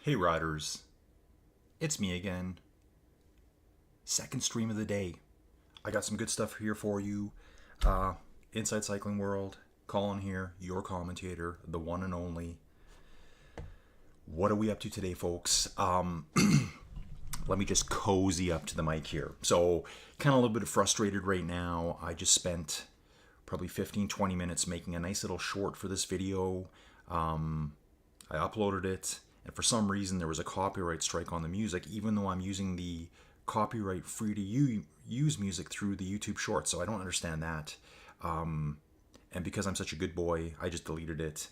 Hey riders, it's me again. Second stream of the day. I got some good stuff here for you. Inside Cycling World, Colin here, your commentator, the one and only. What are we up to today, folks? Let me just cozy up to the mic here. So, kind of a little bit frustrated right now. I just spent probably 15-20 minutes making a nice little short for this video. I uploaded it, and for some reason there was a copyright strike on the music, even though I'm using the copyright free to use music through the YouTube Shorts. So I don't understand that. And because I'm such a good boy, I just deleted it.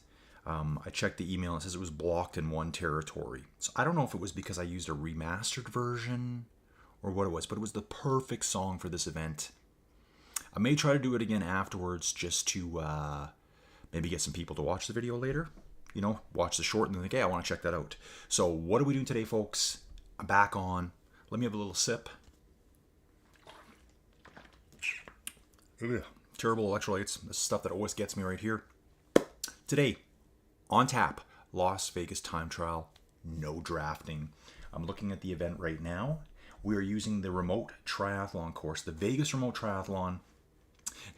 I checked the email and it says it was blocked in one territory. So I don't know if it was because I used a remastered version or what it was, but it was the perfect song for this event. I may try to do it again afterwards just to maybe get some people to watch the video later. You know, watch the short and then think, hey, I want to check that out. So what are we doing today, folks? I'm back on. Let me have a little sip. Ugh. Terrible electrolytes. This is stuff that always gets me right here. Today, on tap, Las Vegas time trial, no drafting. I'm looking at the event right now. We are using the remote triathlon course, the Vegas remote triathlon,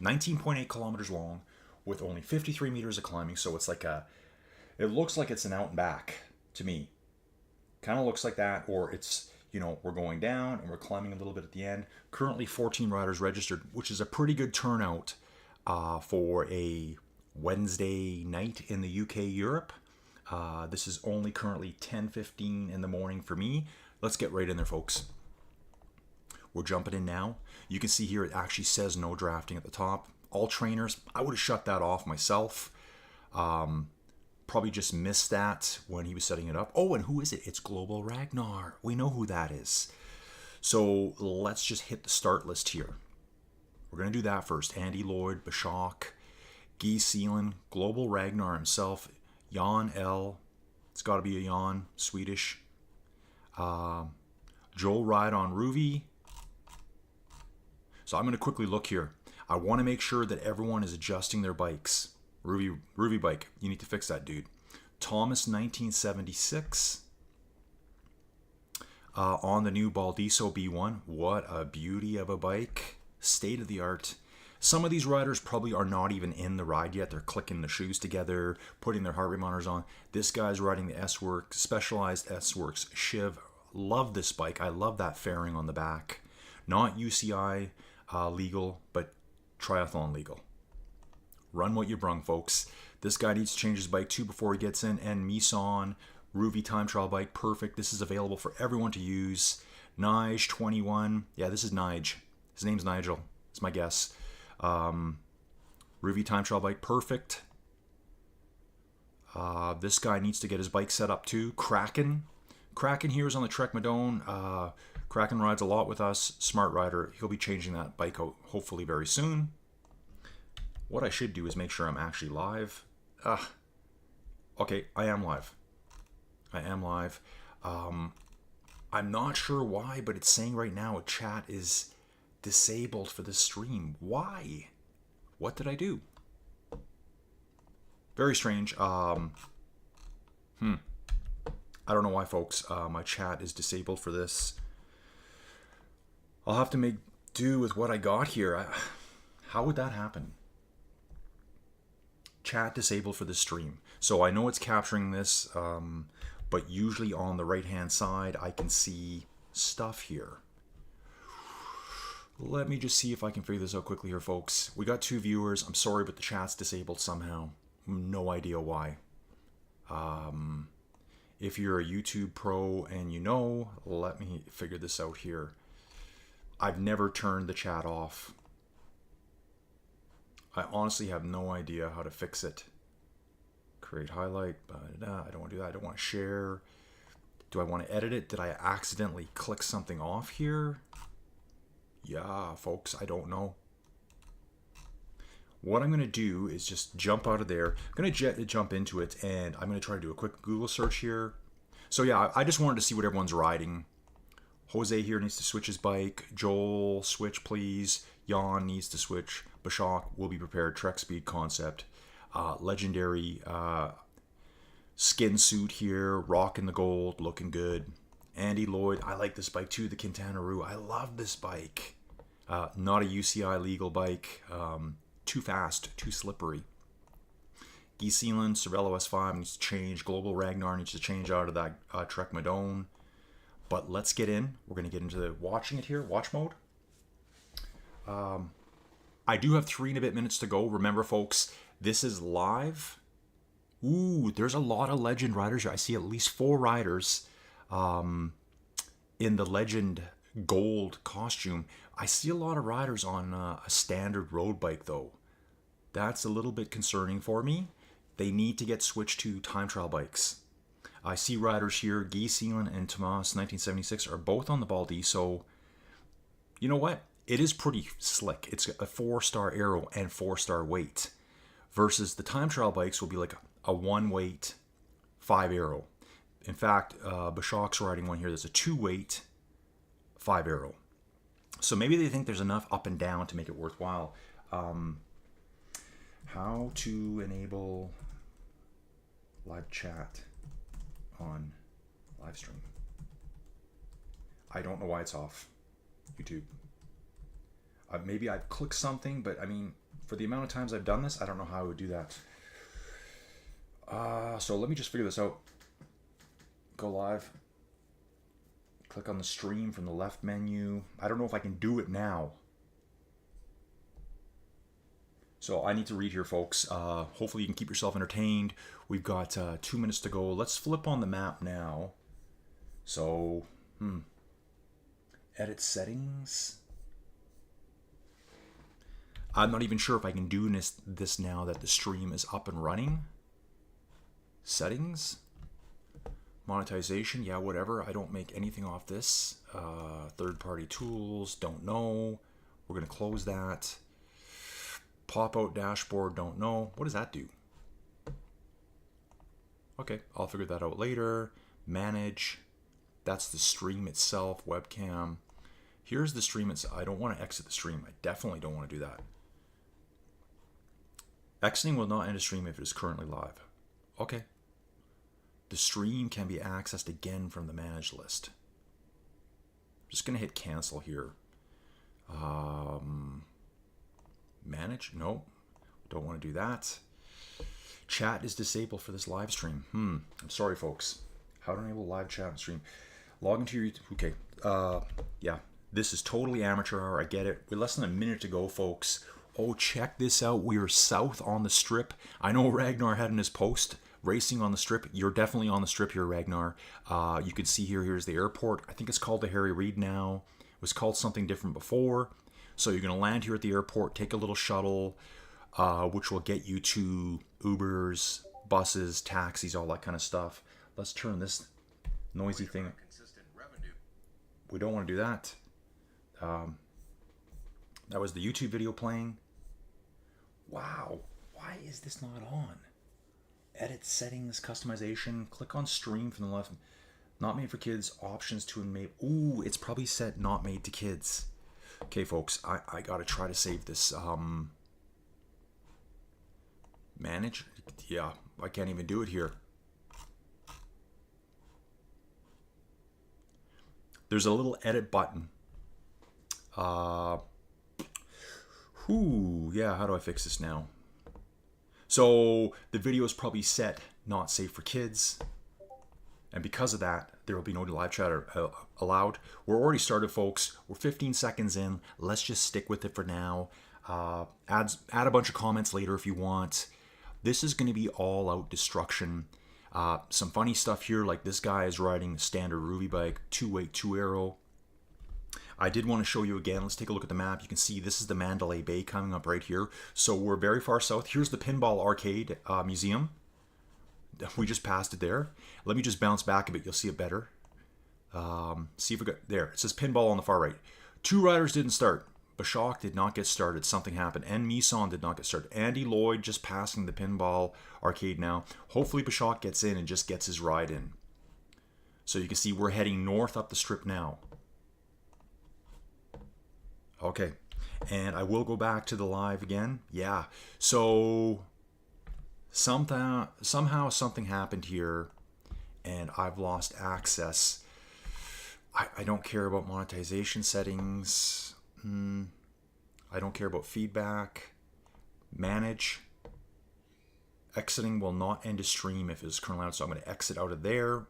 19.8 kilometers long with only 53 meters of climbing. So it's like it looks like it's an out and back to me. Kind of looks like that, or it's, you know, we're going down and we're climbing a little bit at the end. Currently 14 riders registered, which is a pretty good turnout for a Wednesday night in the UK, Europe. This is only currently 10:15 in the morning for me. Let's get right in there, folks. We're jumping in now. You can see here it actually says no drafting at the top. All trainers, I would have shut that off myself. Probably just missed that when he was setting it up. Oh, and who is it? It's Global Ragnar. We know who that is. So let's just hit the start list here. We're going to do that first. Andy Lloyd, Bashak, Guy Seelan, Global Ragnar himself, Jan L. It's got to be a Jan, Swedish. Joel Ride on Rouvy. So I'm going to quickly look here. I want to make sure that everyone is adjusting their bikes. Rouvy bike, you need to fix that, dude. Thomas 1976 on the new Baldiso B1. What a beauty of a bike. State of the art. Some of these riders probably are not even in the ride yet. They're clicking the shoes together, putting their heart rate monitors on. This guy's riding the S-Works, Specialized S-Works Shiv. Love this bike. I love that fairing on the back. Not UCI legal, but triathlon legal. Run what you brung, folks. This guy needs to change his bike too before he gets in. And Mison, Rouvy time trial bike, perfect. This is available for everyone to use. Nige 21. Yeah, this is Nige. His name's Nigel. It's my guess. Rouvy time trial bike, perfect. This guy needs to get his bike set up too. Kraken. Kraken here is on the Trek Madone. Kraken rides a lot with us. Smart rider. He'll be changing that bike out hopefully very soon. What I should do is make sure I'm actually live. Okay, I am live. I am live. I'm not sure why, but it's saying right now a chat is disabled for this stream. Why? What did I do? Very strange. I don't know why, folks. My chat is disabled for this. I'll have to make do with what I got here. How would that happen? Chat disabled for the stream. So I know it's capturing this, but usually on the right hand side I can see stuff here. Let me just see if I can figure this out quickly here, folks. We got 2 viewers. I'm sorry, but the chat's disabled somehow. No idea why. If you're a YouTube pro and you know, let me figure this out here. I've never turned the chat off. I honestly have no idea how to fix it. Create highlight, but I don't want to do that. I don't want to share. Do I want to edit it? Did I accidentally click something off here? Yeah, folks, I don't know. What I'm going to do is just jump out of there. I'm going to jump into it, and I'm going to try to do a quick Google search here. So yeah, I just wanted to see what everyone's riding. Jose here needs to switch his bike. Joel, switch please. Jan needs to switch. Bashak will be prepared. Trek Speed Concept. Legendary Skin suit here, rocking the gold, looking good. Andy Lloyd, I like this bike too, the Quintana Roo. I love this bike. Not a UCI legal bike. Too fast, too slippery. Guy Seeland, Cervelo S5 needs to change. Global Ragnar needs to change out of that Trek Madone. But let's get in. We're going to get into the watching it here, watch mode. I do have 3 and a bit minutes to go. Remember, folks, this is live. Ooh, there's a lot of Legend riders here. I see at least 4 riders in the Legend gold costume. I see a lot of riders on a standard road bike, though. That's a little bit concerning for me. They need to get switched to time trial bikes. I see riders here, Guy Seeland and Tomas 1976 are both on the Baldy, so you know what? It is pretty slick. It's a 4-star aero and 4-star weight versus the time trial bikes will be like a 1 weight, 5 aero. In fact, Bashok's riding one here that's a 2 weight, 5 aero. So maybe they think there's enough up and down to make it worthwhile. How to enable live chat on live stream. I don't know why it's off YouTube. Maybe I've clicked something, but I mean, for the amount of times I've done this, I don't know how I would do that. So let me just figure this out. Go live. Click on the stream from the left menu. I don't know if I can do it now. So I need to read here, folks. Hopefully you can keep yourself entertained. We've got 2 minutes to go. Let's flip on the map now. So, edit settings. I'm not even sure if I can do this now that the stream is up and running. Settings. Monetization, yeah, whatever. I don't make anything off this. Third-party tools, don't know. We're going to close that. Pop-out dashboard, don't know. What does that do? Okay, I'll figure that out later. Manage. That's the stream itself, webcam. Here's the stream itself. I don't want to exit the stream. I definitely don't want to do that. Exiting will not end a stream if it is currently live. Okay. The stream can be accessed again from the manage list. I'm just going to hit cancel here. Manage? No, don't want to do that. Chat is disabled for this live stream. I'm sorry, folks. How to enable live chat and stream? Log into your YouTube. Okay. Yeah, this is totally amateur hour. I get it. We're less than a minute to go, folks. Oh, check this out. We are south on the strip. I know Ragnar had in his post racing on the strip. You're definitely on the strip here, Ragnar. You can see here's the airport. I think it's called the Harry Reid now. It was called something different before. So you're going to land here at the airport, take a little shuttle, which will get you to Ubers, buses, taxis, all that kind of stuff. Let's turn this noisy thing. We don't want to do that. That was the YouTube video playing. Wow. Why is this not on? Edit settings, customization. Click on stream from the left. Not made for kids. Options to enable. Ooh, it's probably set not made to kids. Okay, folks, I gotta try to save this. Manage? Yeah, I can't even do it here. There's a little edit button. Yeah, how do I fix this now? So the video is probably set not safe for kids. And because of that, there will be no live chat allowed. We're already started, folks. We're 15 seconds in. Let's just stick with it for now. Add a bunch of comments later if you want. This is going to be all out destruction. Some funny stuff here, like this guy is riding a standard Rouvy bike, 2-weight, 2-aero. I did want to show you again. Let's take a look at the map. You can see this is the Mandalay Bay coming up right here. So we're very far south. Here's the Pinball Arcade Museum. We just passed it there. Let me just bounce back a bit. You'll see it better. See if we got there. It says pinball on the far right. 2 riders didn't start. Bashok did not get started. Something happened. And Mison did not get started. Andy Lloyd just passing the pinball arcade now. Hopefully Bashok gets in and just gets his ride in. So you can see we're heading north up the strip now. Okay. And I will go back to the live again. Yeah. So Somehow something happened here and I've lost access. I don't care about monetization settings. I don't care about feedback. Manage. Exiting will not end a stream if it's currently out, so I'm going to exit out of there.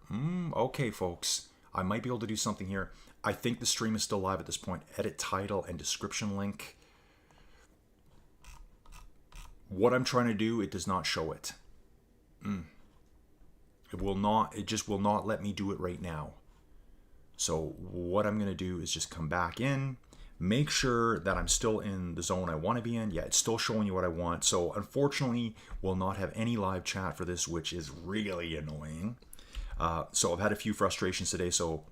Okay, folks. I might be able to do something here. I think the stream is still live at this point. Edit title and description link. What I'm trying to do, it does not show it. It just will not let me do it right now. So what I'm going to do is just come back in, make sure that I'm still in the zone I want to be in. Yeah, it's still showing you what I want. So unfortunately, we'll not have any live chat for this, which is really annoying. So I've had a few frustrations today. So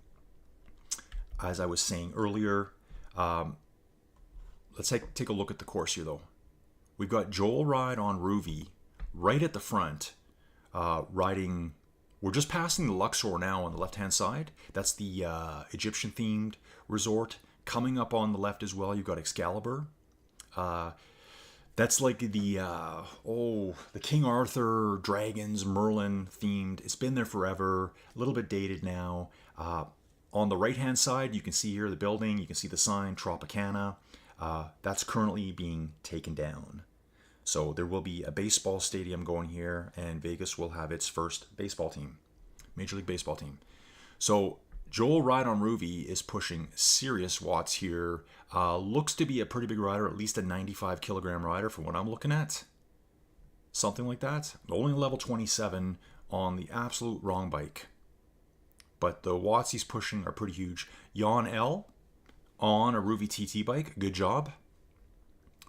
as I was saying earlier, let's take a look at the course here though. We've got Joel Ride on Rouvy right at the front, riding. We're just passing the Luxor now on the left-hand side. That's the Egyptian-themed resort. Coming up on the left as well, you've got Excalibur. That's like the King Arthur, dragons, Merlin themed. It's been there forever. A little bit dated now. On the right-hand side, you can see here the building. You can see the sign, Tropicana. That's currently being taken down. So there will be a baseball stadium going here, and Vegas will have its first baseball team, Major League Baseball team. So Joel Ride on Rouvy is pushing serious watts here. Looks to be a pretty big rider, at least a 95 kilogram rider from what I'm looking at. Something like that. Only level 27 on the absolute wrong bike. But the watts he's pushing are pretty huge. Jan L on a Rouvy TT bike. Good job.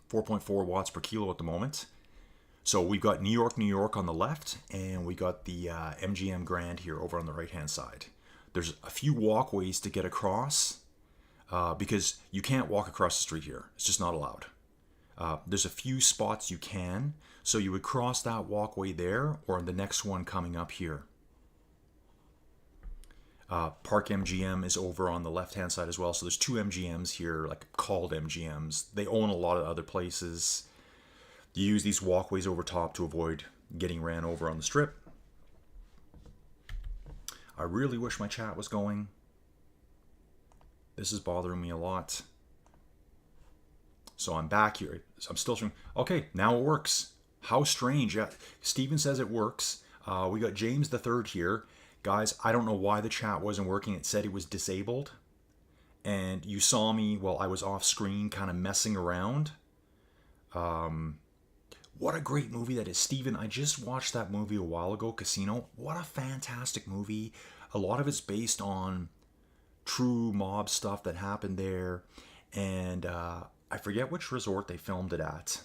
4.4 watts per kilo at the moment. So we've got New York on the left, and we got the MGM Grand here over on the right-hand side. There's a few walkways to get across because you can't walk across the street here. It's just not allowed. There's a few spots you can, so you would cross that walkway there or the next one coming up here. Park MGM is over on the left-hand side as well. So there's two MGMs here, like called MGMs. They own a lot of other places. You use these walkways over top to avoid getting ran over on the strip. I really wish my chat was going. This is bothering me a lot. So I'm back here. So I'm still streaming. Okay, now it works. How strange. Yeah, Steven says it works. We got James the Third here. Guys, I don't know why the chat wasn't working. It said it was disabled. And you saw me while I was off screen kind of messing around. What a great movie that is. Steven, I just watched that movie a while ago, Casino. What a fantastic movie. A lot of it's based on true mob stuff that happened there. And I forget which resort they filmed it at.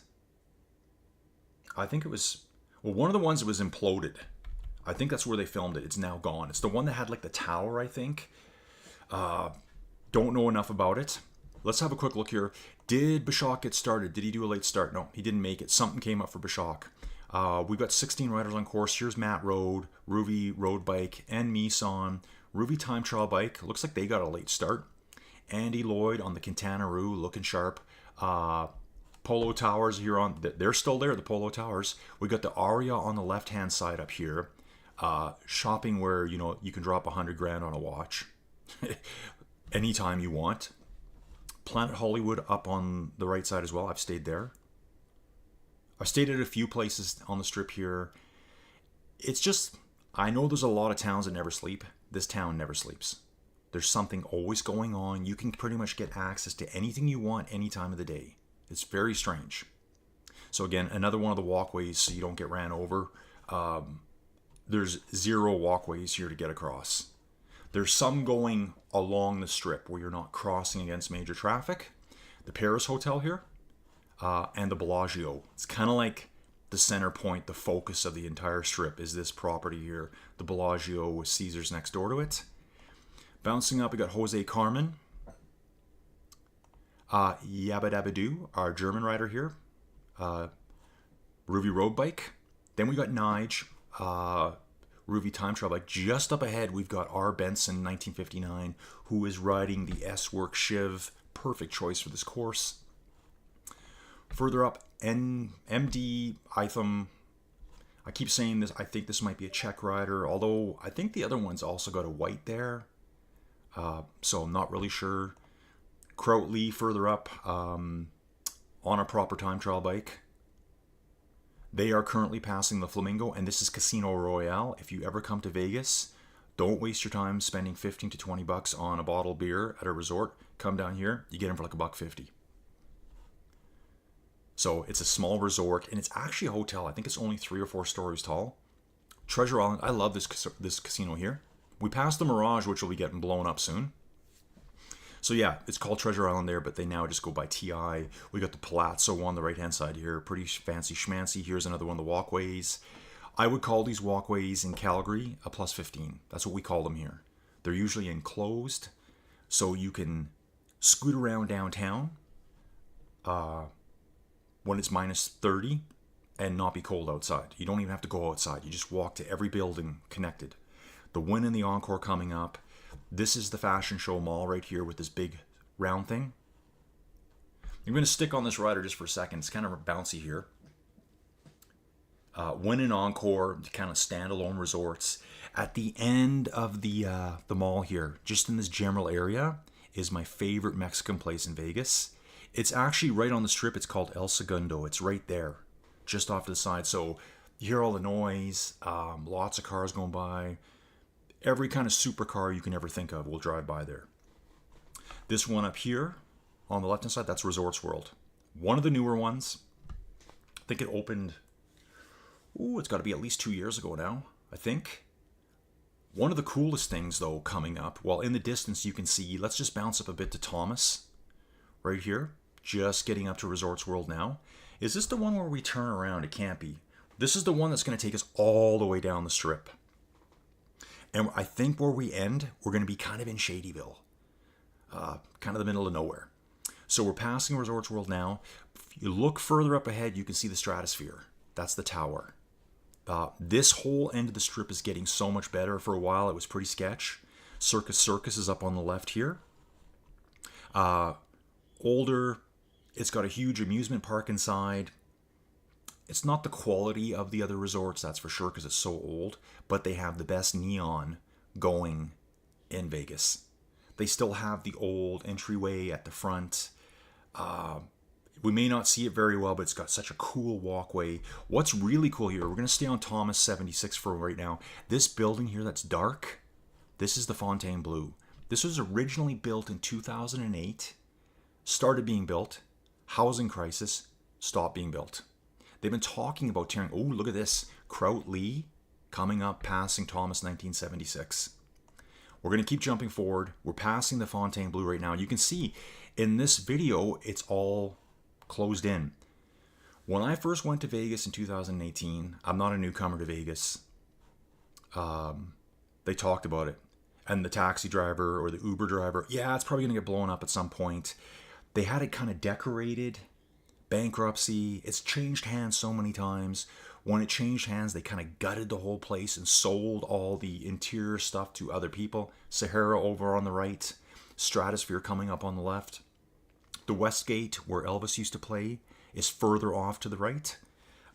I think it was, well, one of the ones that was imploded. I think that's where they filmed it. It's now gone. It's the one that had like the tower, I think. Don't know enough about it. Let's have a quick look here. Did Bashak get started? Did he do a late start? No, he didn't make it. Something came up for Bashak. We've got 16 riders on course. Here's Matt Road, Rouvy Road Bike, and Meeson. Rouvy Time Trial Bike. Looks like they got a late start. Andy Lloyd on the Quintanaroo, looking sharp. Polo Towers here on. They're still there, the Polo Towers. We got the Aria on the left-hand side up here. Shopping where, you know, you can drop 100 grand on a watch anytime you want. Planet Hollywood up on the right side as well. I've stayed there. I've stayed at a few places on the strip here. It's just, I know there's a lot of towns that never sleep. This town never sleeps. There's something always going on. You can pretty much get access to anything you want any time of the day. It's very strange. So again, another one of the walkways so you don't get ran over. There's 0 walkways here to get across. There's some going along the strip where you're not crossing against major traffic. The Paris Hotel here and the Bellagio. It's kind of like the center point, the focus of the entire strip is this property here. The Bellagio with Caesars next door to it. Bouncing up, we got Jose Carmen. Yabba Dabba Doo, our German rider here. Rouvy Road Bike. Then we got Nige. Rouvy Time Trial Bike. Just up ahead, we've got R. Benson, 1959, who is riding the S-Work Shiv. Perfect choice for this course. Further up, MD Itham. I keep saying this. I think this might be a check rider, although I think the other one's also got a white there. So I'm not really sure. Crowley further up on a proper time trial bike. They are currently passing the Flamingo, and this is Casino Royale. If you ever come to Vegas, don't waste your time spending 15 to 20 bucks on a bottle of beer at a resort. Come down here, you get them for like $1.50. So it's a small resort, and it's actually a hotel. I think it's only 3 or 4 stories tall. Treasure Island. I love this casino here. We passed the Mirage, which will be getting blown up soon. So yeah, it's called Treasure Island there, but they now just go by TI. We got the Palazzo on the right-hand side here. Pretty fancy schmancy. Here's another one of the walkways. I would call these walkways in Calgary a plus 15. That's what we call them here. They're usually enclosed, so you can scoot around downtown when it's minus 30 and not be cold outside. You don't even have to go outside. You just walk to every building connected. The Wynn and the Encore coming up. This is the Fashion Show Mall right here with this big round thing. I'm going to stick on this rider just for a second. It's kind of bouncy here. Wynn and Encore, kind of standalone resorts. At the end of the mall here, just in this general area, is my favorite Mexican place in Vegas. It's actually right on the strip. It's called El Segundo. It's right there, just off to the side. So you hear all the noise, lots of cars going by. Every kind of supercar you can ever think of will drive by there. This one up here on the left-hand side, that's Resorts World. One of the newer ones. I think it opened, it's got to be at least 2 years ago now, I think. One of the coolest things, though, coming up, well, in the distance you can see, let's just bounce up a bit to Thomas, right here, just getting up to Resorts World now. Is this the one where we turn around? It can't be. This is the one that's going to take us all the way down the strip. And I think where we end, we're going to be kind of in Shadyville, kind of the middle of nowhere. So we're passing Resorts World now. If you look further up ahead, you can see the Stratosphere. That's the tower. This whole end of the strip is getting so much better. For a while, it was pretty sketch. Circus is up on the left here. Older. It's got a huge amusement park inside. It's not the quality of the other resorts, that's for sure, because it's so old, but they have the best neon going in Vegas. They still have the old entryway at the front. We may not see it very well, but it's got such a cool walkway. What's really cool here, we're going to stay on Thomas 76 for right now. This building here that's dark, this is the Fontainebleau. This was originally built in 2008, started being built, housing crisis, stopped being built. They've been talking about tearing, look at this, Crowley coming up, passing Thomas 1976. We're going to keep jumping forward. We're passing the Fontainebleau right now. You can see in this video, it's all closed in. When I first went to Vegas in 2018, I'm not a newcomer to Vegas. They talked about it. And the taxi driver or the Uber driver, yeah, it's probably going to get blown up at some point. They had it kind of decorated. Bankruptcy, it's changed hands so many times. When it changed hands, they kind of gutted the whole place and sold all the interior stuff to other people. Sahara over on the right, Stratosphere coming up on the left. The Westgate, where Elvis used to play, is further off to the right.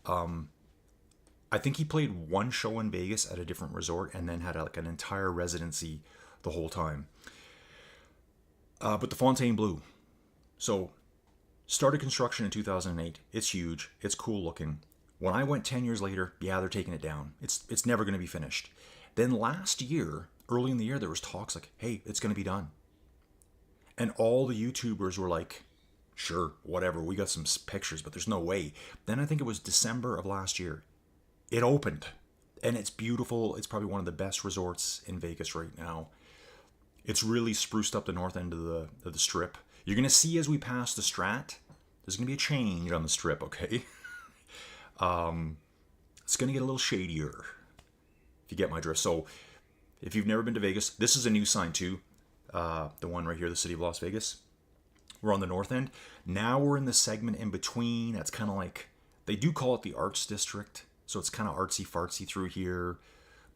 I think he played one show in Vegas at a different resort and then had like an entire residency the whole time. But the Fontainebleau. So, started construction in 2008. It's huge. It's cool looking. When I went 10 years later, yeah, they're taking it down. It's never going to be finished. Then last year, early in the year, there was talks like, hey, it's going to be done. And all the YouTubers were like, sure, whatever. We got some pictures, but there's no way. Then I think it was December of last year. It opened. And it's beautiful. It's probably one of the best resorts in Vegas right now. It's really spruced up the north end of the strip. You're going to see as we pass the Strat, there's going to be a change on the strip, okay? It's going to get a little shadier, if you get my drift. So, if you've never been to Vegas, this is a new sign too. The one right here, the city of Las Vegas. We're on the north end. Now we're in the segment in between. That's kind of like, they do call it the Arts District. So it's kind of artsy-fartsy through here.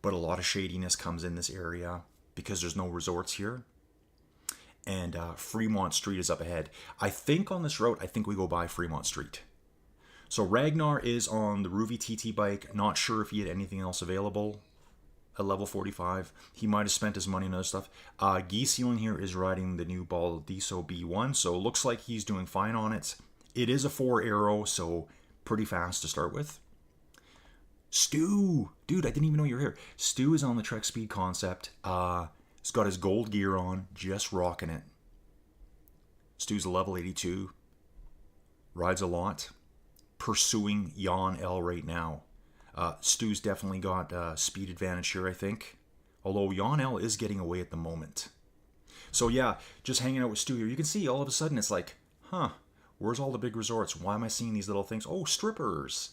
But a lot of shadiness comes in this area because there's no resorts here. And Fremont Street is up ahead. I think on this route, we go by Fremont Street. So Ragnar is on the Rouvy TT bike. Not sure if he had anything else available at level 45. He might have spent his money on other stuff. Giseon here is riding the new Baldiso B1, so looks like he's doing fine on it. It is a 4 arrow, so pretty fast to start with. Stu! Dude, I didn't even know you were here. Stu is on the Trek Speed concept. He's got his gold gear on, just rocking it. Stu's a level 82. Rides a lot. Pursuing Jan L right now. Stu's definitely got speed advantage here, I think. Although Jan L is getting away at the moment. So yeah, just hanging out with Stu here. You can see all of a sudden it's like, huh, where's all the big resorts? Why am I seeing these little things? Oh, strippers.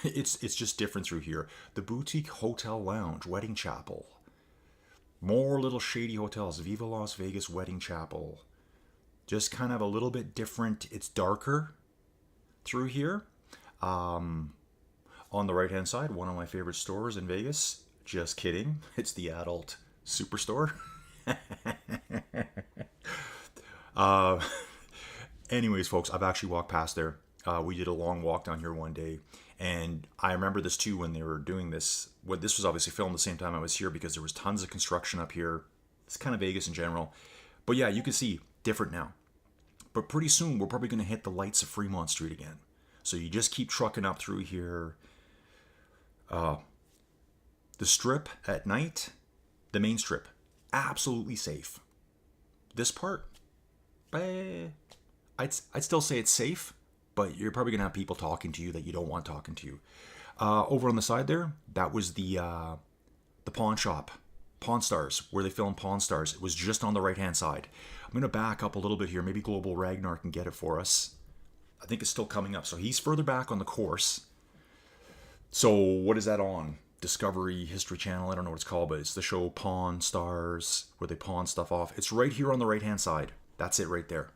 It's just different through here. The Boutique Hotel Lounge, Wedding Chapel. More little shady hotels. Viva Las Vegas Wedding Chapel. Just kind of a little bit different. It's darker through here. On the right hand side, one of my favorite stores in Vegas. Just kidding. It's the adult superstore. Anyways, folks, I've actually walked past there. We did a long walk down here one day. And I remember this too when they were doing this. This was obviously filmed the same time I was here because there was tons of construction up here. It's kind of Vegas in general. But yeah, you can see different now. But pretty soon we're probably going to hit the lights of Fremont Street again. So you just keep trucking up through here. The strip at night, the main strip, absolutely safe. This part, I'd still say it's safe, but you're probably going to have people talking to you that you don't want talking to you. Over on the side there, that was the pawn shop, Pawn Stars, where they filmed Pawn Stars. It was just on the right-hand side. I'm going to back up a little bit here. Maybe Global Ragnar can get it for us. I think it's still coming up. So he's further back on the course. So what is that on? Discovery History Channel. I don't know what it's called, but it's the show Pawn Stars, where they pawn stuff off. It's right here on the right-hand side. That's it right there.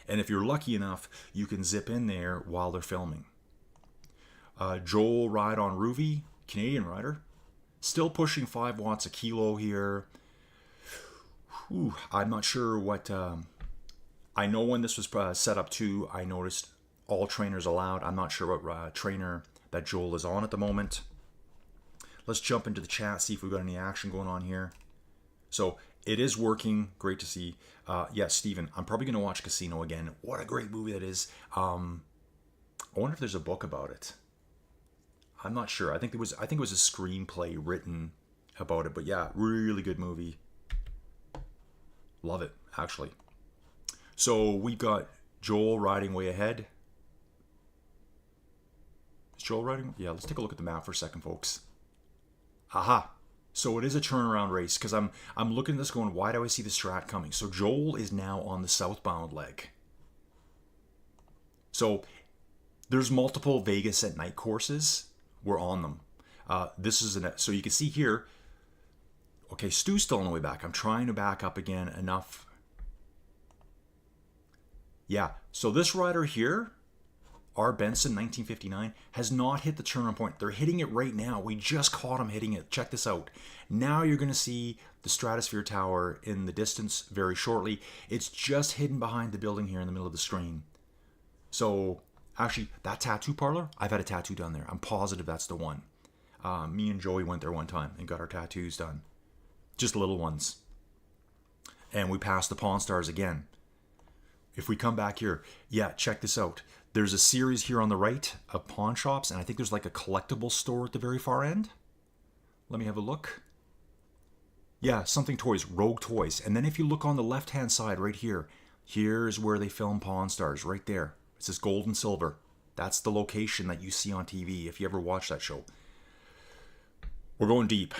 And if you're lucky enough, you can zip in there while they're filming. Joel ride on Rouvy, Canadian rider. Still pushing 5 watts a kilo here. Whew, I'm not sure what... I know when this was set up too, I noticed all trainers allowed. I'm not sure what trainer that Joel is on at the moment. Let's jump into the chat, see if we've got any action going on here. So it is working. Great to see. Yes, Steven, I'm probably going to watch Casino again. What a great movie that is. I wonder if there's a book about it. I'm not sure. I think it was a screenplay written about it. But yeah, really good movie. Love it, actually. So we've got Joel riding way ahead. Is Joel riding? Yeah, let's take a look at the map for a second, folks. Aha. So it is a turnaround race because I'm looking at this going, why do I see the strat coming? So Joel is now on the southbound leg. So there's multiple Vegas at night courses. We're on them. This is so you can see here. Okay, Stu's still on the way back. I'm trying to back up again enough. Yeah, so this rider here, R. Benson, 1959, has not hit the turnaround point. They're hitting it right now. We just caught him hitting it. Check this out. Now you're going to see the Stratosphere Tower in the distance very shortly. It's just hidden behind the building here in the middle of the screen. So, actually, that tattoo parlor, I've had a tattoo done there. I'm positive that's the one. Me and Joey went there one time and got our tattoos done. Just little ones. And we passed the Pawn Stars again. If we come back here, yeah, check this out. There's a series here on the right of pawn shops, and I think there's like a collectible store at the very far end. Let me have a look. Yeah, something toys, Rogue Toys. And then if you look on the left-hand side right here, here's where they film Pawn Stars, right there. It says gold and silver. That's the location that you see on TV if you ever watch that show. We're going deep.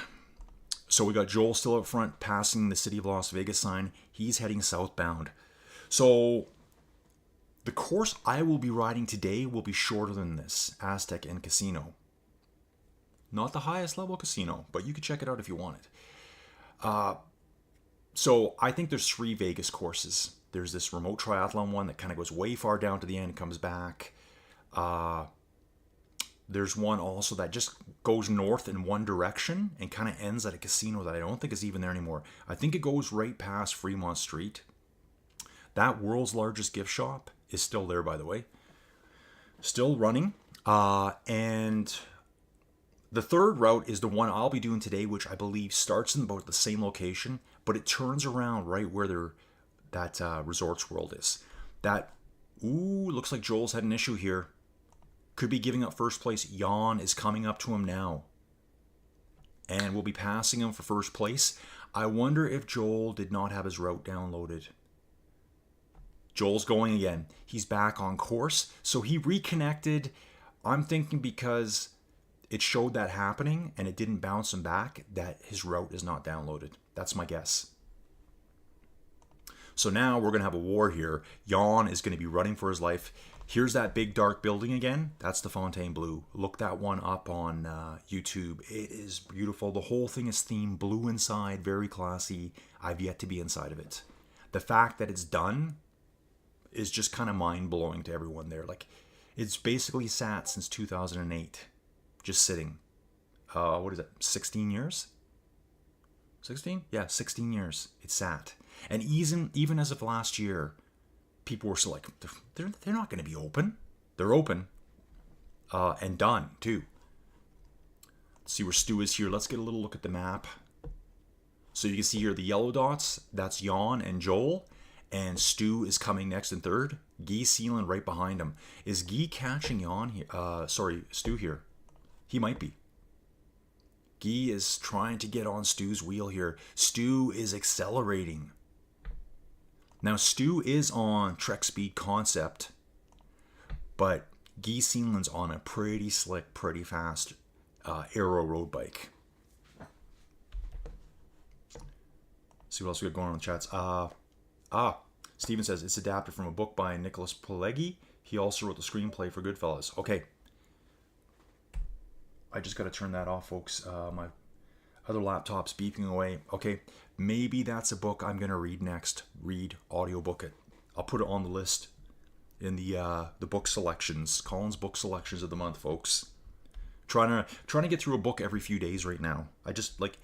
So we got Joel still up front, passing the City of Las Vegas sign. He's heading southbound. So the course I will be riding today will be shorter than this, Aztec and Casino. Not the highest level casino, but you can check it out if you want it. So I think there's 3 Vegas courses. There's this remote triathlon one that kind of goes way far down to the end and comes back. There's one also that just goes north in one direction and kind of ends at a casino that I don't think is even there anymore. I think it goes right past Fremont Street. That world's largest gift shop is still there, by the way. Still running. And the third route is the one I'll be doing today, which I believe starts in about the same location, but it turns around right where that Resorts World is. Looks like Joel's had an issue here. Could be giving up first place. Jan is coming up to him now. And we'll be passing him for first place. I wonder if Joel did not have his route downloaded. Joel's going again. He's back on course. So he reconnected. I'm thinking because it showed that happening and it didn't bounce him back, that his route is not downloaded. That's my guess. So now we're going to have a war here. Jan is going to be running for his life. Here's that big dark building again. That's the Fontainebleau. Look that one up on YouTube. It is beautiful. The whole thing is themed blue inside, very classy. I've yet to be inside of it. The fact that it's done is just kind of mind-blowing to everyone there. Like, it's basically sat since 2008, just sitting. What is it, 16 years? 16? Yeah, 16 years it sat. And even as of last year, people were still like, they're not going to be open. They're open and done, too. Let's see where Stu is here. Let's get a little look at the map. So you can see here the yellow dots. That's Jan and Joel. And Stu is coming next in third. Guy Seelan right behind him. Is Guy catching Jan here? Stu here. He might be. Guy is trying to get on Stu's wheel here. Stu is accelerating. Now, Stu is on Trek Speed Concept, but Guy Seelan's on a pretty slick, pretty fast aero road bike. See what else we got going on in the chats. Steven says it's adapted from a book by Nicholas Pileggi. He also wrote the screenplay for Goodfellas. Okay. I just got to turn that off, folks. My other laptop's beeping away. Okay, maybe that's a book I'm going to read next. Audiobook it. I'll put it on the list in the book selections. Colin's book selections of the month, folks. Trying to get through a book every few days right now. I just, like,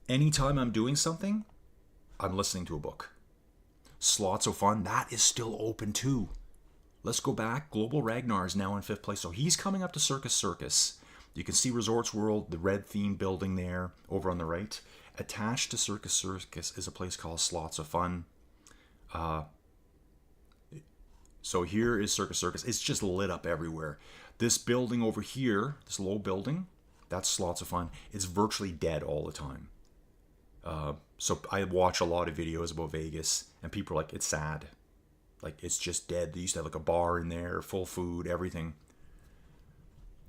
anytime I'm doing something, I'm listening to a book. Slots of Fun, that is still open too. Let's go back. Global Ragnar is now in 5th place. So he's coming up to Circus. You can see Resorts World, the red themed building there over on the right. Attached to Circus is a place called Slots of Fun. So here is Circus. It's just lit up everywhere. This building over here, this low building, that's Slots of Fun. It's virtually dead all the time. So I watch a lot of videos about Vegas, and people are like, it's sad. Like, it's just dead. They used to have like a bar in there, full food, everything.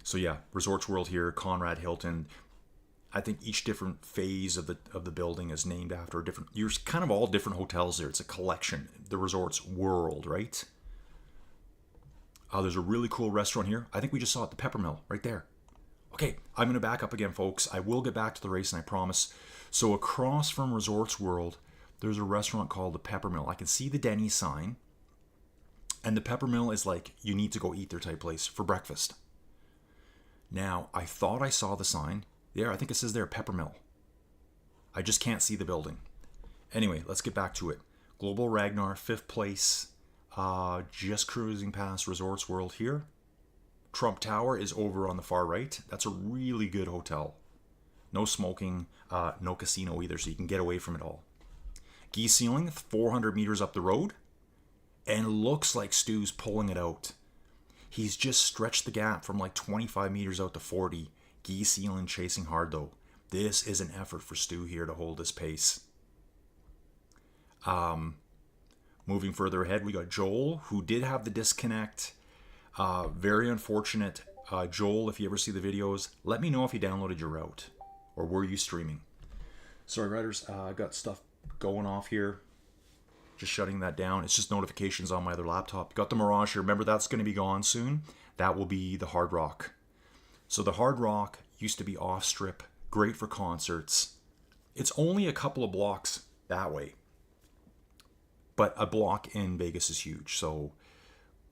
So yeah, Resorts World here, Conrad Hilton. I think each different phase of the building is named after a different. You're kind of all different hotels there. It's a collection. The Resorts World, right? There's a really cool restaurant here. I think we just saw it, the Peppermill, right there. Okay, I'm going to back up again, folks. I will get back to the race, and I promise. So across from Resorts World, there's a restaurant called the Peppermill. I can see the Denny's sign. And the Peppermill is like, you need to go eat there type place for breakfast. Now, I thought I saw the sign. There, I think it says there, Peppermill. I just can't see the building. Anyway, let's get back to it. Global Ragnar, 5th place. Just cruising past Resorts World here. Trump Tower is over on the far right. That's a really good hotel. No smoking, no casino either, so you can get away from it all. Guy Seelan, 400 meters up the road. And looks like Stu's pulling it out. He's just stretched the gap from like 25 meters out to 40. Guy Seelan chasing hard though. This is an effort for Stu here to hold his pace. Moving further ahead, we got Joel, who did have the disconnect. Very unfortunate. Joel, if you ever see the videos, let me know if you downloaded your route. Or were you streaming? Sorry, riders. I got stuff going off here. Just shutting that down. It's just notifications on my other laptop. Got the Mirage here. Remember, that's going to be gone soon. That will be the Hard Rock. So the Hard Rock used to be off-strip. Great for concerts. It's only a couple of blocks that way. But a block in Vegas is huge. So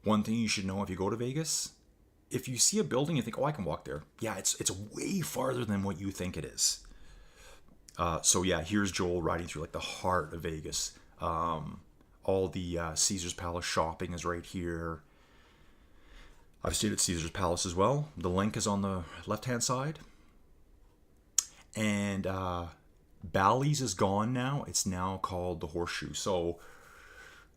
one thing you should know if you go to Vegas, if you see a building, you think, oh, I can walk there. Yeah, it's way farther than what you think it is. So yeah, here's Joel riding through like the heart of Vegas. All the Caesar's Palace shopping is right here. I've stayed at Caesar's Palace as well. The link is on the left-hand side. And Bally's is gone now. It's now called the Horseshoe. So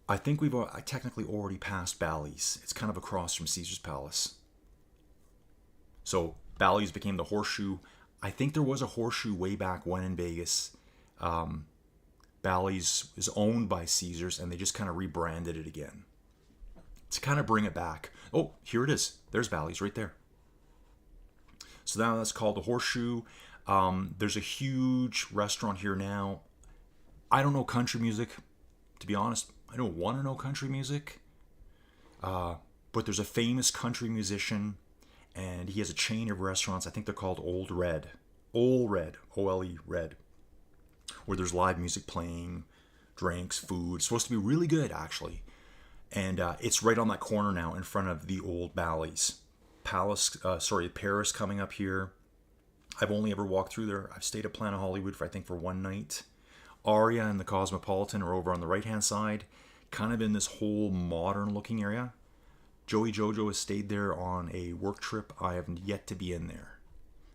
I think we've technically already passed Bally's. It's kind of across from Caesar's Palace. So Bally's became the Horseshoe. I think there was a Horseshoe way back when in Vegas. Bally's is owned by Caesar's, and they just kind of rebranded it again to kind of bring it back. Oh, here it is. There's Bally's right there. So now that's called the Horseshoe. There's a huge restaurant here now. I don't know country music, to be honest. I don't want to know country music. But there's a famous country musician, and he has a chain of restaurants. I think they're called Old Red. Ole Red, O-L-E, Red. Where there's live music playing, drinks, food. It's supposed to be really good, actually. And it's right on that corner now in front of the old Bally's. Paris coming up here. I've only ever walked through there. I've stayed at Planet Hollywood for one night. Aria and the Cosmopolitan are over on the right-hand side, kind of in this whole modern-looking area. Joey Jojo has stayed there on a work trip. I have yet to be in there.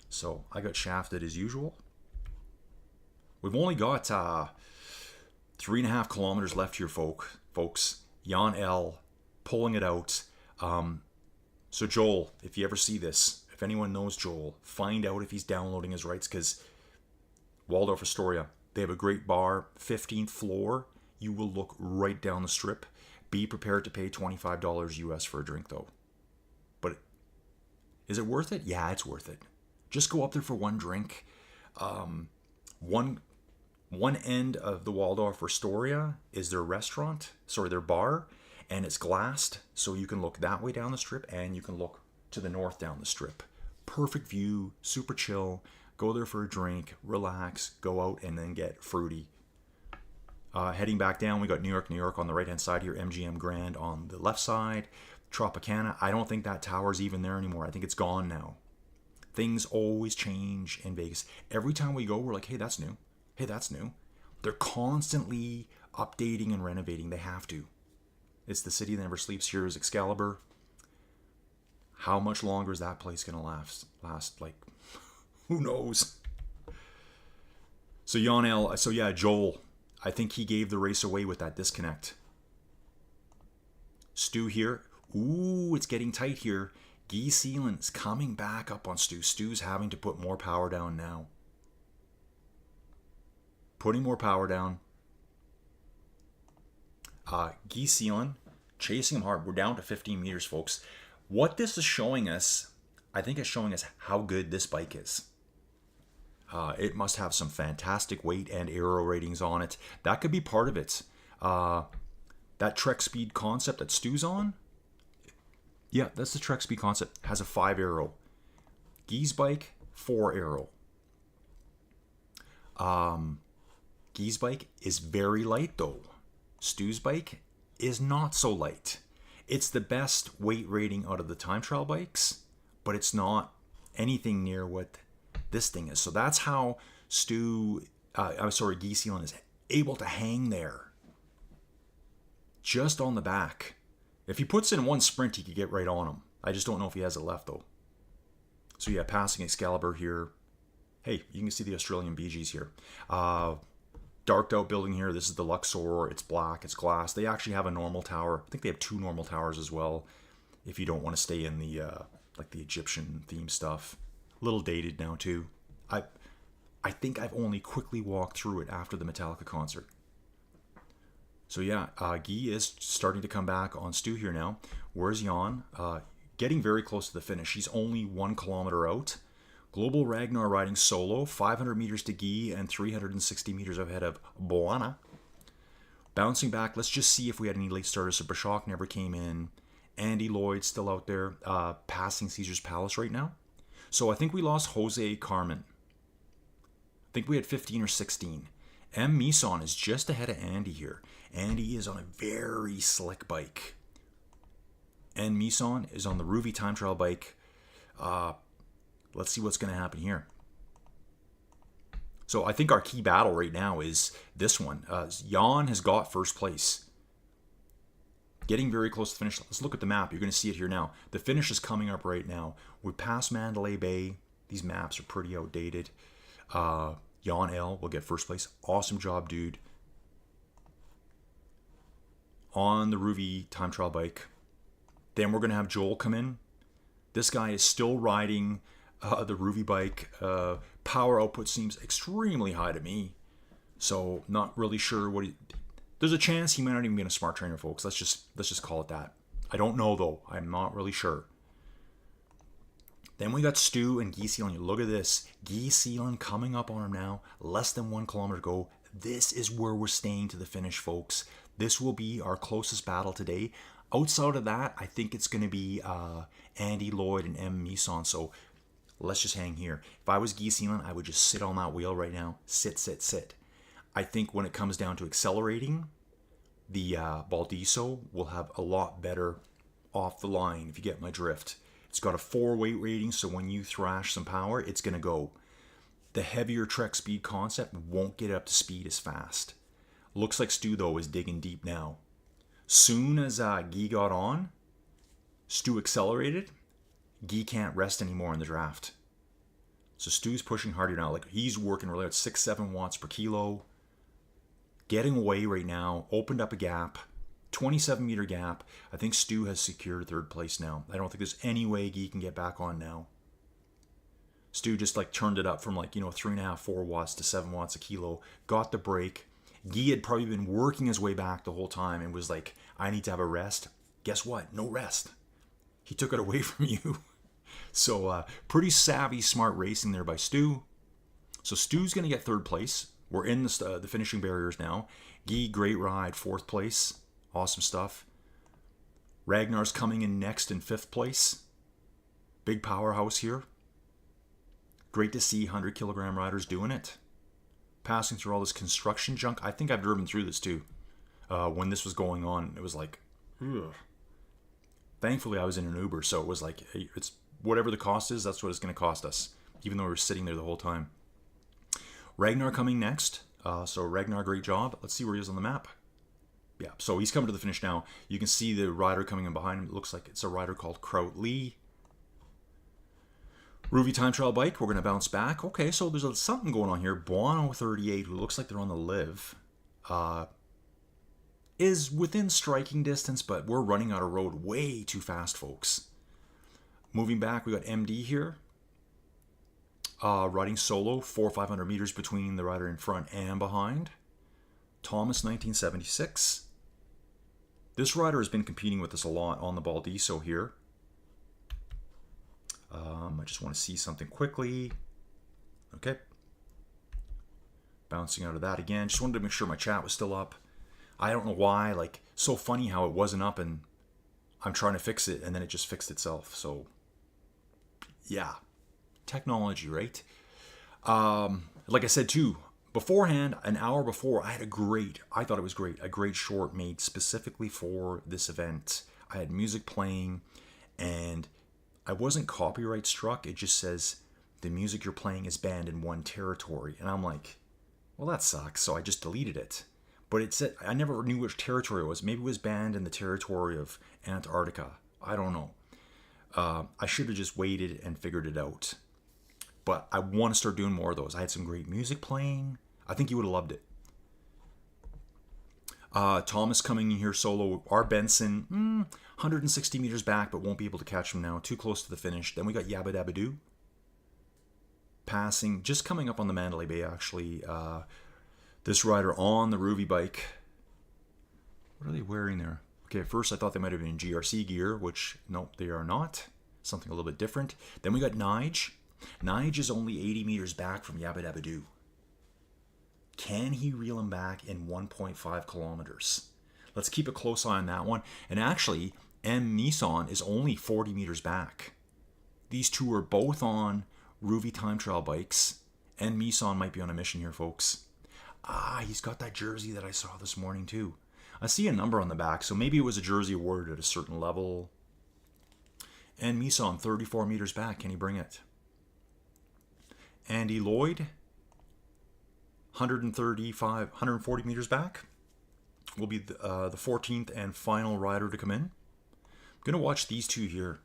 So I got shafted as usual. We've only got 3.5 kilometers left here, folks. Jan L. pulling it out. So Joel, if you ever see this, if anyone knows Joel, find out if he's downloading his rights, because Waldorf Astoria, they have a great bar, 15th floor. You will look right down the strip. Be prepared to pay $25 US for a drink, though. But is it worth it? Yeah, it's worth it. Just go up there for one drink. One end of the Waldorf Astoria is their their bar, and it's glassed, so you can look that way down the strip, and you can look to the north down the strip. Perfect view, super chill. Go there for a drink, relax, go out, and then get fruity. Heading back down, we got New York on the right-hand side here, MGM Grand on the left side, Tropicana. I don't think that tower's even there anymore. I think it's gone now. Things always change in Vegas. Every time we go, we're like, hey, that's new. Hey, that's new. They're constantly updating and renovating. They have to. It's the city that never sleeps. Here is Excalibur. How much longer is that place going to last? Like, who knows? So Joel, I think he gave the race away with that disconnect. Stu here. Ooh, it's getting tight here. Guy Seeland's coming back up on Stu. Stu's having to put more power down now. Putting more power down. Guy Seeland chasing him hard. We're down to 15 meters, folks. What this is showing us, I think it's showing us how good this bike is. It must have some fantastic weight and aero ratings on it. That could be part of it. That Trek Speed concept that Stu's on. Yeah, that's the Trek Speed concept. Has a 5 aero. Guy's bike, 4 aero. Guy's bike is very light though. Stu's bike is not so light. It's the best weight rating out of the time trial bikes, but it's not anything near what this thing is. So that's how Guy Seeland is able to hang there. Just on the back. If he puts in one sprint, he could get right on him. I just don't know if he has it left though. So yeah, passing Excalibur here. Hey, you can see the Australian Bee Gees here. Darked out building here. This is the Luxor. It's black. It's glass. They actually have a normal tower. I think they have 2 normal towers as well. If you don't want to stay in the like the Egyptian theme stuff. A little dated now too. I think I've only quickly walked through it after the Metallica concert. So yeah, Guy is starting to come back on Stu here now. Where's Jan? Getting very close to the finish. He's only 1 kilometer out. Global Ragnar riding solo, 500 meters to Guy and 360 meters ahead of Boana. Bouncing back, let's just see if we had any late starters. So Brashok never came in. Andy Lloyd still out there, passing Caesar's Palace right now. So I think we lost Jose Carmen. I think we had 15 or 16. M. Mison is just ahead of Andy here. Andy is on a very slick bike. And Mison is on the Rouvy time trial bike. Let's see what's going to happen here. So I think our key battle right now is this one. Jan has got first place. Getting very close to the finish. Let's look at the map. You're going to see it here now. The finish is coming up right now. We passed Mandalay Bay. These maps are pretty outdated. Jan L will get first place. Awesome job, dude. On the Rouvy time trial bike. Then we're going to have Joel come in. This guy is still riding the Rouvy bike. Power output seems extremely high to me. So not really sure what he... There's a chance he might not even be a smart trainer, folks. Let's just call it that. I don't know, though. I'm not really sure. Then we got Stu and Guy Seelan. Look at this. Guy Seelan coming up on him now. Less than 1 kilometer to go. This is where we're staying to the finish, folks. This will be our closest battle today. Outside of that, I think it's going to be Andy Lloyd and M. Mison. So let's just hang here. If I was Guy Seelan, I would just sit on that wheel right now. Sit, sit, sit. I think when it comes down to accelerating, the Baldiso will have a lot better off the line, if you get my drift. It's got a 4 weight rating, so when you thrash some power, it's going to go. The heavier Trek Speed Concept won't get up to speed as fast. Looks like Stu, though, is digging deep now. Soon as Guy got on, Stu accelerated. Guy can't rest anymore in the draft. So Stu's pushing harder now. Like, he's working really hard. 6-7 watts per kilo. Getting away right now. Opened up a gap. 27-meter gap. I think Stu has secured 3rd place now. I don't think there's any way Guy can get back on now. Stu just like turned it up from 3.5, 4 watts to 7 watts a kilo. Got the break. Guy had probably been working his way back the whole time and was like, I need to have a rest. Guess what? No rest. He took it away from you. So pretty savvy, smart racing there by Stu. So Stu's going to get 3rd place. We're in the finishing barriers now. Guy, great ride, 4th place. Awesome stuff. Ragnar's coming in next in 5th place. Big powerhouse here. Great to see 100 kilogram riders doing it. Passing through all this construction junk. I think I've driven through this too. When this was going on, it was like, ugh. Thankfully I was in an Uber, so it was like, hey, it's whatever the cost is, that's what it's going to cost us, even though we were sitting there the whole time. Ragnar coming next. So Ragnar, great job. Let's see where he is on the map. Yeah, so he's coming to the finish now. You can see the rider coming in behind him. It looks like it's a rider called Kraut Lee. Rouvy time trial bike. We're going to bounce back. Okay, so there's something going on here. Buono 38, who looks like they're on the live, is within striking distance, but we're running out of road way too fast, folks. Moving back, we got MD here. Riding solo, 400 or 500 meters between the rider in front and behind. Thomas, 1976. This rider has been competing with us a lot on the Baldiso here. I just want to see something quickly. Okay. Bouncing out of that again. Just wanted to make sure my chat was still up. I don't know why. Like, so funny how it wasn't up and I'm trying to fix it and then it just fixed itself. So, yeah. Technology, right? Like I said too, beforehand, an hour before, I thought it was great, a great short made specifically for this event. I had music playing and I wasn't copyright struck. It just says the music you're playing is banned in one territory. And I'm like, well, that sucks. So I just deleted it. But it said, I never knew which territory it was. Maybe it was banned in the territory of Antarctica. I don't know. I should have just waited and figured it out. But I want to start doing more of those. I had some great music playing. I think you would have loved it. Thomas coming in here solo. R. Benson, 160 meters back, but won't be able to catch him now. Too close to the finish. Then we got Yabba Dabba Doo. Passing, just coming up on the Mandalay Bay, actually. This rider on the Rouvy bike. What are they wearing there? Okay, at first I thought they might have been GRC gear, which, nope, they are not. Something a little bit different. Then we got Nige. Nige is only 80 meters back from Yabba Dabba Doo. Can he reel him back in 1.5 kilometers? Let's keep a close eye on that one. And actually, M. Nissan is only 40 meters back. These two are both on Rouvy time trial bikes. And Nissan might be on a mission here, folks. He's got that jersey that I saw this morning too. I see a number on the back, so maybe it was a jersey awarded at a certain level. And Nissan, 34 meters back. Can he bring it? Andy Lloyd, 140 meters back. will be the 14th and final rider to come in. I'm going to watch these two here.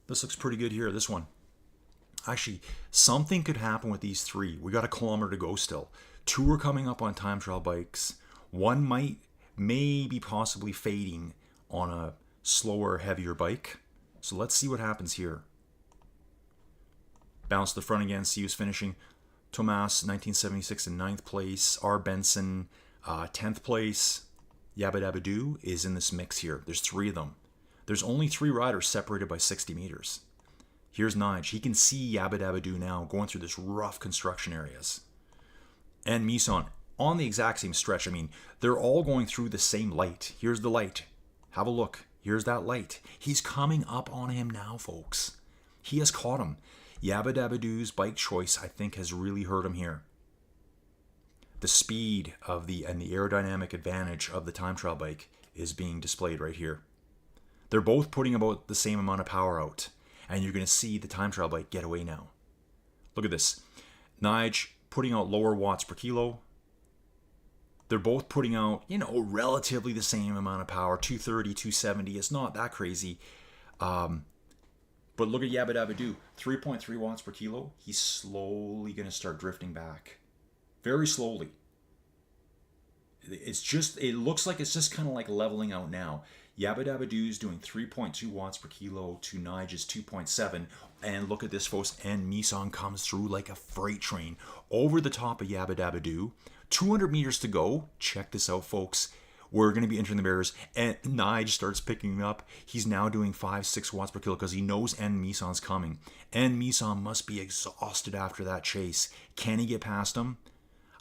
This looks pretty good here, this one. Actually, something could happen with these three. We got a kilometer to go still. Two are coming up on time trial bikes. One maybe possibly fading on a slower, heavier bike. So let's see what happens here. Bounce to the front again, see who's finishing. Tomas, 1976 in 9th place. R. Benson, 10th place. Yabba Dabba Doo is in this mix here. There's three of them. There's only three riders separated by 60 meters. Here's Nige. He can see Yabba Dabba Doo now going through this rough construction areas. And Mison on the exact same stretch. I mean, they're all going through the same light. Here's the light. Have a look. Here's that light. He's coming up on him now, folks. He has caught him. Yabba Dabba Doo's bike choice, I think, has really hurt him here. The speed of and the aerodynamic advantage of the time trial bike is being displayed right here. They're both putting about the same amount of power out. And you're going to see the time trial bike get away now. Look at this. Nige putting out lower watts per kilo. They're both putting out, relatively the same amount of power. 230, 270. It's not that crazy. But look at Yabba Dabba Doo. 3.3 watts per kilo. He's slowly going to start drifting back. Very slowly. It looks like it's just kind of like leveling out now. Yabba Dabba Doo's doing 3.2 watts per kilo to Nige's 2.7. And look at this, folks. And Mison comes through like a freight train over the top of Yabba Dabba Doo. 200 meters to go. Check this out, folks. We're going to be entering the barriers. And Nige starts picking up. He's now doing 5-6 watts per kilo because he knows N. Mison's coming. N. Mison must be exhausted after that chase. Can he get past him?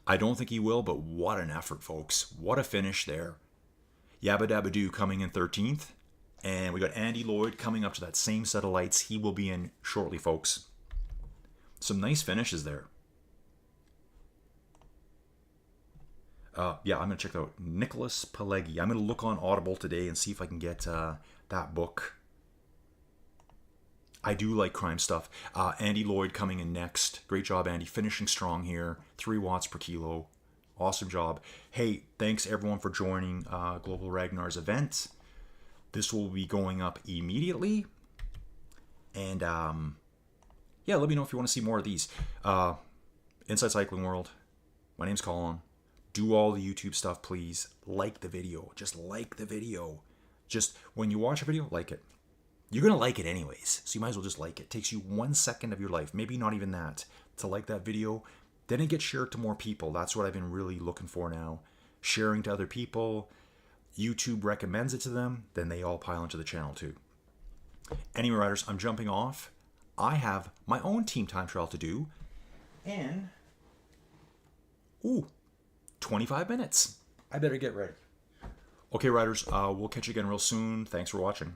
I don't think he will, but what an effort, folks. What a finish there. Yabba Dabba Doo coming in 13th. And we got Andy Lloyd coming up to that same set of lights. He will be in shortly, folks. Some nice finishes there. Yeah, I'm going to check that out. Nicholas Pileggi. I'm going to look on Audible today and see if I can get that book. I do like crime stuff. Andy Lloyd coming in next. Great job, Andy. Finishing strong here. 3 watts per kilo. Awesome job. Hey, thanks everyone for joining Global Ragnar's event. This will be going up immediately. And yeah, let me know if you want to see more of these. Inside Cycling World. My name's Colin. Do all the YouTube stuff, please. Like the video. Just like the video. Just when you watch a video, like it. You're going to like it anyways, so you might as well just like it. It takes you 1 second of your life, maybe not even that, to like that video. Then it gets shared to more people. That's what I've been really looking for now. Sharing to other people. YouTube recommends it to them. Then they all pile into the channel too. Anyway, riders, I'm jumping off. I have my own team time trial to do. And, 25 minutes. I better get ready. Okay, riders, we'll catch you again real soon. Thanks for watching.